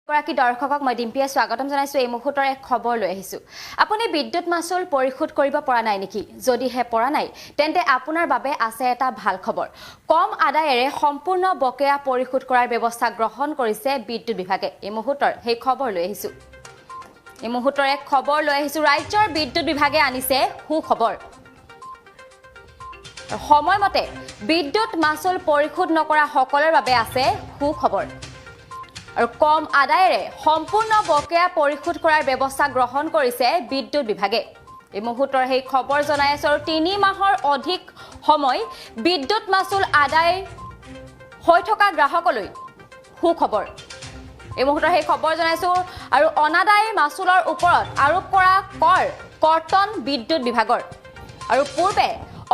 গৰাকী দৰ্শকক মই ডিম্পিয়ে স্বাগতম জনাইছো এই মুহূৰ্তৰ এক খবৰ লৈ আহিছো আপুনি বিদ্যুৎ মাচুল পৰিশোধ কৰিব পৰা নাই নেকি যদি হে পৰা নাই তেন্তে আপোনাৰ বাবে আছে এটা ভাল খবৰ কম আদায়েৰে সম্পূৰ্ণ বকেয়া পৰিশোধ কৰাৰ ব্যৱস্থা গ্ৰহণ কৰিছে বিদ্যুৎ বিভাগে এই মুহূৰ্তৰ সেই খবৰ লৈ আহিছো ৰাজ্যৰ বিদ্যুৎ বিভাগে আনিছে সুখবৰ সময়মতে বিদ্যুৎ মাচুল পৰিশোধ নকৰা সকলৰ বাবে আছে সুখবৰ আৰু কম আদায়েৰে সম্পূৰ্ণ বকেয়া পৰিশোধ কৰাৰ ব্যৱস্থা গ্ৰহণ কৰিছে বিদ্যুৎ বিভাগে এই মুহূৰ্তৰ সেই খবৰ জনাই আছে আৰু 3 মাহৰ অধিক সময় বিদ্যুৎ মাচুল আদায় হৈ থকা গ্ৰাহকলৈ সুখবৰ এই মুহূৰ্তৰ সেই খবৰ জনাইছো আৰু অনাদায় মাচুলৰ ওপৰত আৰোপ কৰা কৰ কৰ্তন বিদ্যুৎ বিভাগৰ আৰু পূৰ্বে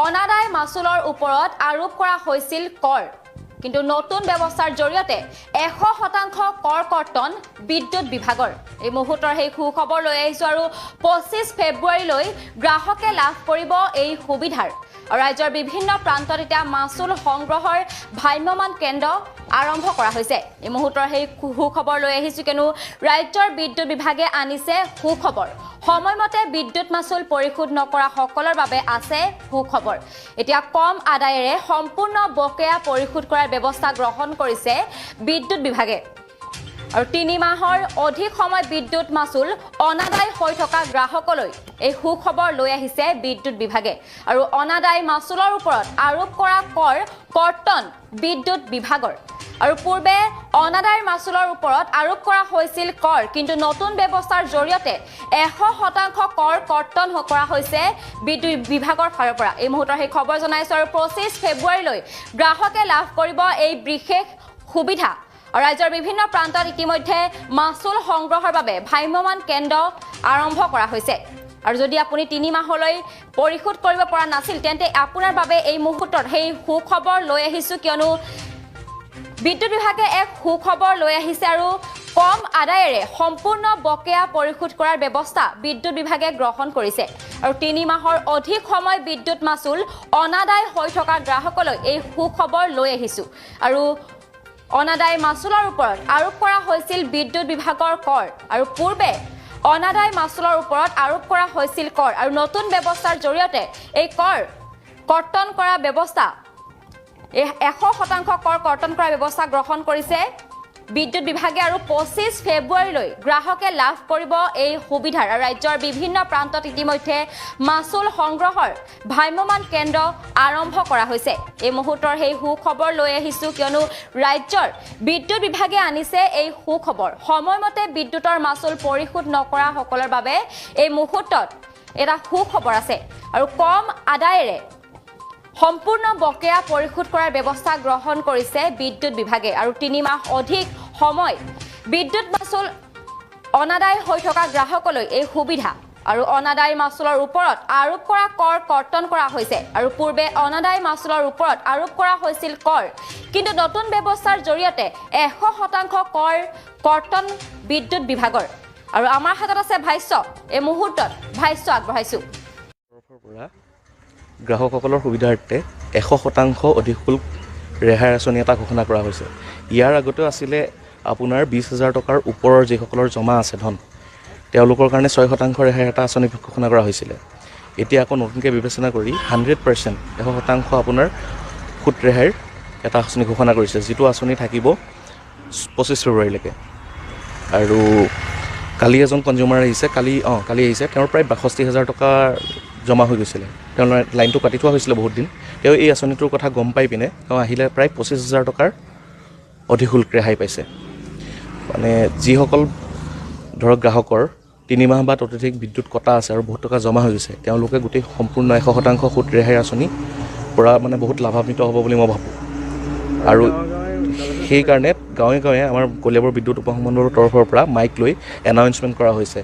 অনাদায় মাচুলৰ ওপৰত আৰোপ কৰা হৈছিল কৰ কিন্তু নতুন ব্যৱস্থাৰ জৰিয়তে 100% কৰ কৰ্তন বিদ্যুৎ বিভাগৰ এই মুহূৰ্তৰ সেই সুখবৰ লৈ আহিছো আৰু 25 ফেব্ৰুৱাৰীলৈ গ্ৰাহকে লাভ কৰিব এই সুবিধাৰ আৰু ৰাজ্যৰ বিভিন্ন প্ৰান্তত এতিয়া মাচুল সংগ্ৰহৰ ভ্ৰাম্যমান কেন্দ্ৰ আৰম্ভ কৰা হৈছে এই মুহূৰ্তৰ সেই সুখবৰ লৈ আহিছো কিনো ৰাজ্যৰ বিদ্যুৎ বিভাগে আনিছে সুখবৰ সময়মতে বিদ্যুৎ মাচুল পৰিশোধ নকৰা সকলৰ বাবে আছে সুখবৰ এতিয়া কম আদায়েৰে সম্পূৰ্ণ বকেয়া পৰিশোধ কৰাৰ ব্যৱস্থা গ্ৰহণ কৰিছে বিদ্যুৎ বিভাগে আৰু 3 মাহৰ অধিক সময় বিদ্যুৎ মাচুল অনাদায় হৈ থকা গ্ৰাহকলৈ এই সুখবৰ লৈ আহিছে বিদ্যুৎ বিভাগে আৰু অনাদায় মাচুলৰ ওপৰত আৰোপ কৰা কৰ কৰ্তন বিদ্যুৎ বিভাগৰ আৰু পূৰ্বে অনাদায় মাচুলৰ ওপৰত আৰোপ কৰা হৈছিল কৰ কিন্তু নতুন ব্যৱস্থাৰ জৰিয়তে 100% কৰ কৰ্তন কৰা হৈছে বিদ্যুৎ বিভাগৰ ফালৰ পৰা এই মুহূৰ্তৰ সেই খবৰ জনাইছো আৰু 25 ফেব্ৰুৱাৰীলৈ গ্ৰাহকে লাভ কৰিব এই বিশেষ সুবিধা আৰু ৰাজ্যৰ বিভিন্ন প্ৰান্তত ইতিমধ্যে মাচুল সংগ্ৰহৰ বাবে ভ্ৰাম্যমান কেন্দ্ৰ আৰম্ভ কৰা হৈছে আৰু যদি আপুনি 3 মাহলৈ পৰিশোধ কৰিব পৰা নাছিল তেন্তে আপোনাৰ বাবে এই মুহূৰ্তত সেই সুখবৰ লৈ আহিছো কিয়নো বিদ্যুৎ বিভাগে এক সুখবৰ লৈ আহিছে আৰু কম আদায়েৰে সম্পূৰ্ণ বকেয়া পৰিশোধ কৰাৰ ব্যৱস্থা বিদ্যুৎ বিভাগে গ্ৰহণ কৰিছে আৰু 3 মাহৰ অধিক সময় বিদ্যুৎ মাচুল অনাদায় হৈ থকা গ্ৰাহকলৈ এই সুখবৰ লৈ আহিছো আৰু অনাদায় মাচুলৰ ওপৰত আৰোপ কৰা হৈছিল বিদ্যুৎ বিভাগৰ কৰ আৰু পূৰ্বে অনাদায় মাচুলৰ ওপৰত আৰোপ কৰা হৈছিল কৰ আৰু নতুন ব্যৱস্থাৰ জৰিয়তে এই কৰ কৰ্তন কৰা ব্যৱস্থা 100% কৰ কৰ্তন কৰাৰ ব্যৱস্থা গ্ৰহণ কৰিছে বিদ্যুৎ বিভাগে আৰু 25 ফেব্ৰুৱাৰীলৈ গ্ৰাহকে লাভ কৰিব এই সুবিধাৰ আৰু ৰাজ্যৰ বিভিন্ন প্ৰান্তত ইতিমধ্যে মাচুল সংগ্ৰহৰ ভ্ৰাম্যমান কেন্দ্ৰ আৰম্ভ কৰা হৈছে এই মুহূৰ্তৰ সেই সুখবৰ লৈ আহিছো কিয়নো ৰাজ্যৰ বিদ্যুৎ বিভাগে আনিছে এই সুখবৰ সময়মতে বিদ্যুৎৰ মাচুল পৰিশোধ নকৰা সকলৰ বাবে এই মুহূৰ্তত এটা সুখবৰ আছে আৰু কম আদায়েৰে সম্পূৰ্ণ বকেয়া পৰিশোধ কৰাৰ ব্যৱস্থা গ্ৰহণ কৰিছে বিদ্যুৎ বিভাগে আৰু 3 মাহ অধিক সময় বিদ্যুৎ মাচুল অনাদায় হৈ থকা গ্ৰাহকলৈ এই সুবিধা আৰু অনাদায় মাচুলৰ ওপৰত আৰোপ কৰা কৰ কৰ্তন কৰা হৈছে আৰু পূৰ্বে অনাদায় মাচুলৰ ওপৰত আৰোপ কৰা হৈছিল কৰ কিন্তু নতুন ব্যৱস্থাৰ জৰিয়তে 100% কৰ কৰ্তন বিদ্যুৎ বিভাগৰ আৰু আমাৰ হাতত আছে ভাষ্য এই মুহূৰ্তত ভাষ্য আগবঢ়াইছো গ্ৰাহকসকলৰ সুবিধাৰ্থে 100% অধিক শুল্ক ৰেহাই আঁচনি এটা ঘোষণা কৰা হৈছে ইয়াৰ আগতেও আছিলে আপোনাৰ 20,000 টকাৰ ওপৰৰ যিসকলৰ জমা আছে ধন তেওঁলোকৰ কাৰণে 6% ৰেহাই এটা আঁচনি ঘোষণা কৰা হৈছিলে এতিয়া আকৌ নতুনকৈ বিবেচনা কৰি 100% 100% আপোনাৰ সুত ৰেহাইৰ এটা আঁচনি ঘোষণা কৰিছে যিটো আঁচনি থাকিব 25 ফেব্ৰুৱাৰীলৈকে আৰু কালি এজন কনজিউমাৰ আহিছে কালি আহিছে তেওঁৰ প্ৰায় 62,000 টকা জমা হৈ গৈছিলে তেওঁ লাইনটো কাটি থোৱা হৈছিলে বহুত দিন তেওঁ এই আঁচনিটোৰ কথা গম পাই পিনে তেওঁ আহিলে প্ৰায় 25,000 টকাৰ অধিক শুল্ক ৰেহাই পাইছে মানে যিসকল ধৰক গ্ৰাহকৰ 3 মাহ বা ততোধিক বিদ্যুৎ কটা আছে আৰু বহুত টকা জমা হৈ গৈছে তেওঁলোকে গোটেই সম্পূৰ্ণ 100% সুত ৰেহাই আঁচনি পৰা মানে বহুত লাভান্বিত হ'ব বুলি মই ভাবোঁ আৰু সেইকাৰণে গাঁৱে গাঁৱে আমাৰ কলিয়াবৰ বিদ্যুৎ উপসংমণ্ডলৰ তৰফৰ পৰা মাইক লৈ এনাউন্সমেণ্ট কৰা হৈছে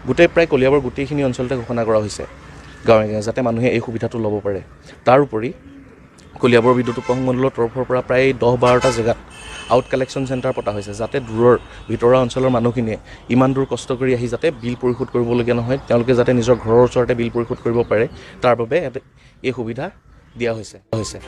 গোটেই প্ৰায় কলিয়াবৰ গোটেইখিনি অঞ্চলতে ঘোষণা কৰা হৈছে গাঁৱে গাঁৱে যাতে মানুহে এই সুবিধাটো ল'ব পাৰে তাৰোপৰি কলিয়াবৰ বিদ্যুৎ উপসংমণ্ডলৰ তৰফৰ পৰা প্ৰায় 10-12টা জেগাত আউট কালেকশ্যন চেণ্টাৰ পতা হৈছে যাতে দূৰৰ ভিতৰুৱা অঞ্চলৰ মানুহখিনিয়ে ইমান দূৰ কষ্ট কৰি আহি যাতে বিল পৰিশোধ কৰিবলগীয়া নহয় তেওঁলোকে যাতে নিজৰ ঘৰৰ ওচৰতে বিল পৰিশোধ কৰিব পাৰে তাৰ বাবে এই সুবিধা দিয়া হৈছে